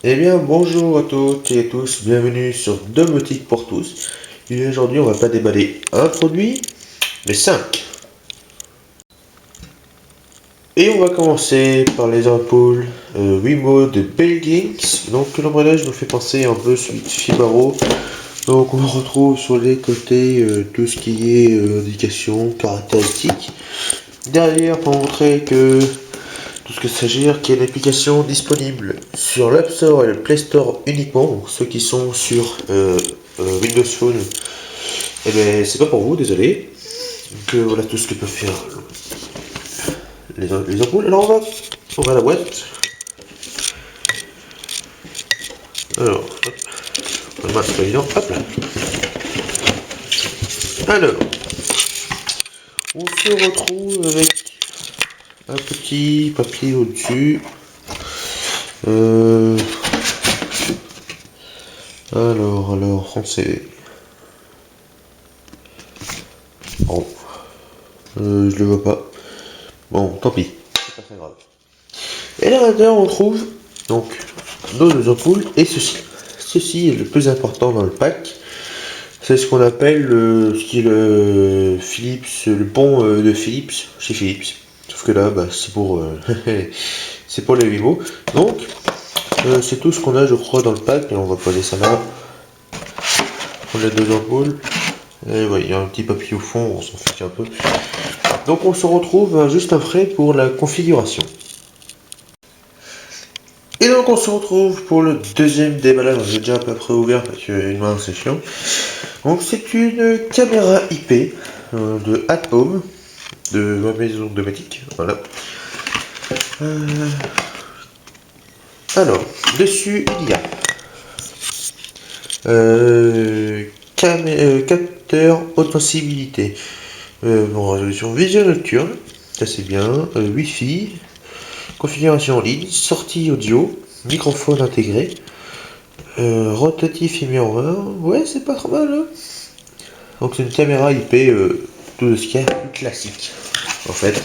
Eh bien, bonjour à toutes et à tous, bienvenue sur Domotique pour tous. Et aujourd'hui, on va pas déballer un produit, mais 5. Et on va commencer par les ampoules Wimo de Belgings. Donc, l'emballage me fait penser un peu celui de Fibaro. Donc, on retrouve sur les côtés tout ce qui est indication, caractéristiques. Derrière, pour montrer que tout ce que s'agit, qu'il y a une application disponible sur l'App Store et le Play Store uniquement, donc ceux qui sont sur Windows Phone, eh bien c'est pas pour vous, désolé. Donc voilà tout ce que peut faire les ampoules. Alors on va à la boîte. Alors, hop, c'est pas évident, hop là. Alors, on se retrouve avec un petit papier au-dessus. Alors, français. Bon, je le vois pas. Bon, tant pis, c'est pas très grave. Et là dedans on trouve donc nos deux ampoules et ceci. Ceci est le plus important dans le pack. C'est ce qu'on appelle ce qui est le Philips, le pont de Philips chez Philips. Sauf que là, bah, c'est pour c'est pour les Wimo. Donc c'est tout ce qu'on a, je crois, dans le pack. Et on va poser ça là. On a deux ampoules. Et ouais, il y a un petit papier au fond, on s'en fiche un peu. Donc on se retrouve juste après pour la configuration. Et donc on se retrouve pour le deuxième déballage. J'ai déjà à peu près ouvert parce qu'une main c'est chiant. Donc c'est une caméra IP de Atom de ma maison domotique. Voilà. Alors, dessus il y a capteur haute sensibilité. Bon, résolution visuelle nocturne, ça c'est bien. Wi-Fi, configuration en ligne, sortie audio, microphone intégré, rotatif et miroir. Ouais, c'est pas trop mal. Hein. Donc c'est une caméra IP, tout ce qu'il y a plus classique en fait.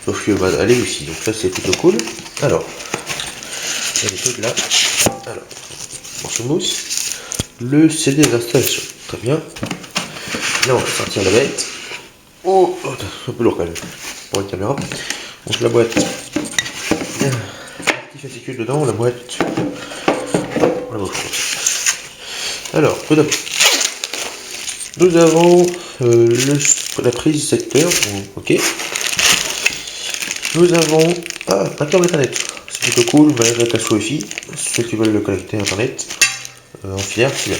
Sauf que bah, elle est aussi, donc ça c'est plutôt cool. Alors, il y a des trucs là. Alors, morceau de mousse. Le CD d'installation, très bien. Là on va sortir la bête. Oh, un peu lourd quand même pour une caméra. Donc la boîte, petit fascicule dedans, la boîte. On la bouge. Alors, tout d'abord, nous avons la prise secteur, ok. Nous avons un câble internet, c'est plutôt cool, malgré la cache Wi-Fi, ceux qui veulent le connecter à internet en filaire, c'est bien.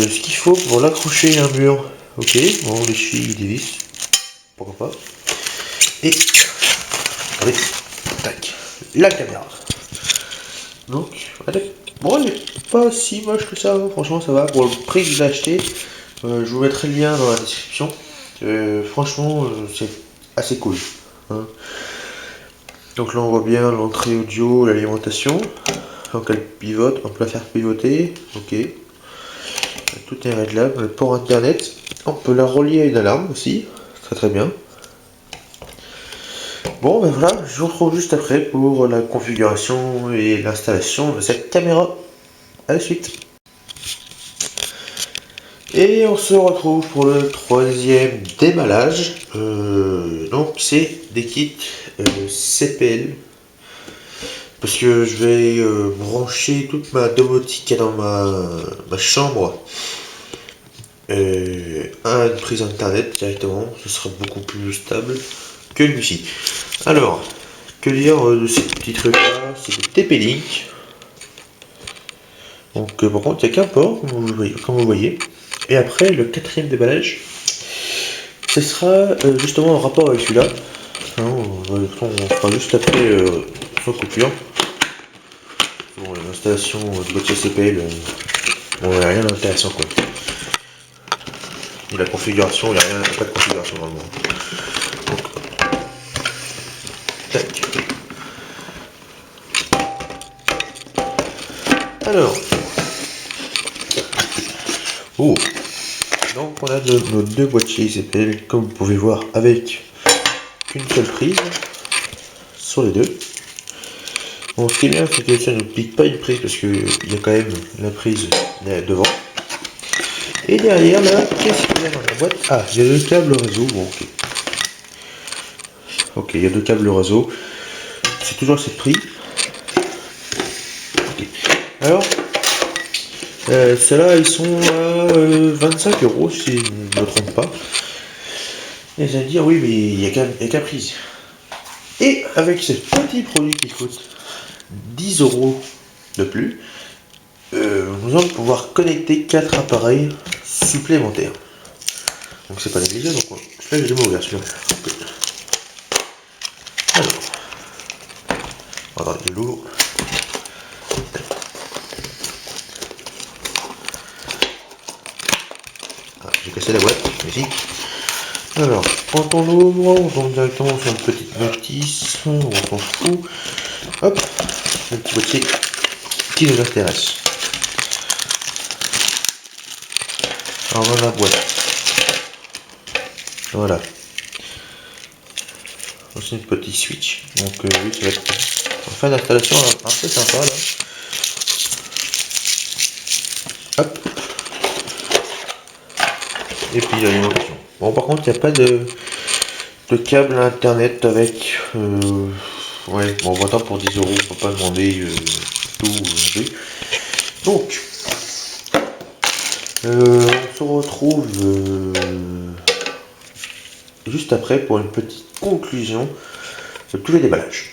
Ce qu'il faut pour l'accrocher à un mur, ok, bon, les chevilles, des vis, pourquoi pas. Et avec, tac, la caméra. Donc, allez, bon, elle est pas si moche que ça, franchement ça va, pour le prix que je l'ai acheté, je vous mettrai le lien dans la description. Franchement, c'est assez cool. Hein. Donc là, on voit bien l'entrée audio, l'alimentation. Donc elle pivote, on peut la faire pivoter. Ok. Tout est réglable. Le port internet, on peut la relier à une alarme aussi. Très très bien. Bon, ben voilà, je vous retrouve juste après pour la configuration et l'installation de cette caméra. À la suite. Et on se retrouve pour le troisième déballage. Donc c'est des kits CPL. Parce que je vais brancher toute ma domotique dans ma chambre à une prise internet directement. Ce sera beaucoup plus stable que le Wi-Fi. Alors, que dire de ces petits trucs là? C'est des TP-Link. Donc par contre il n'y a qu'un port, comme vous voyez. Et après le quatrième déballage, ce sera justement en rapport avec celui-là. Hein, on fera juste après sans coupure. Bon, l'installation du boîtier CPL, bon, il n'y a rien d'intéressant quoi. Et la configuration, il n'y a rien, pas de configuration normalement. Donc, tac. Alors, oh. Donc on a nos deux boîtiers CPL, comme vous pouvez voir, avec une seule prise sur les deux. Bon, ce qui est bien, c'est que ça ne pique pas une prise parce qu'il y a quand même la prise devant. Et derrière, là, qu'est-ce qu'il y a dans la boîte? Ah, il y a le câble réseau. Bon, ok. Ok, il y a deux câbles réseau. C'est toujours cette prise. Ok. Alors, ceux-là, ils sont à 25 € si je ne me trompe pas. Et vous allez me dire, oui, mais il n'y a qu'à prise. Et avec ce petit produit qui coûte 10 € de plus, nous allons pouvoir connecter 4 appareils supplémentaires. Donc c'est pas négligeable, donc là j'ai jamais ouvert celui-là. Alors, il est lourd. Ah, j'ai cassé la boîte, ici. Alors, quand on l'ouvre, on tombe directement sur une petite notice, on s'en fout. Hop, le petit boîtier qui nous intéresse. Alors, dans la boîte. Voilà. C'est une petite switch. Donc, oui, ça va être en fin d'installation un peu sympa là. Hop. Et puis l'alimentation. Bon, par contre, il n'y a pas de câble internet avec. Ouais, bon, maintenant pour 10 €, on peut pas demander tout. Donc, on se retrouve juste après pour une petite conclusion de tous les déballages.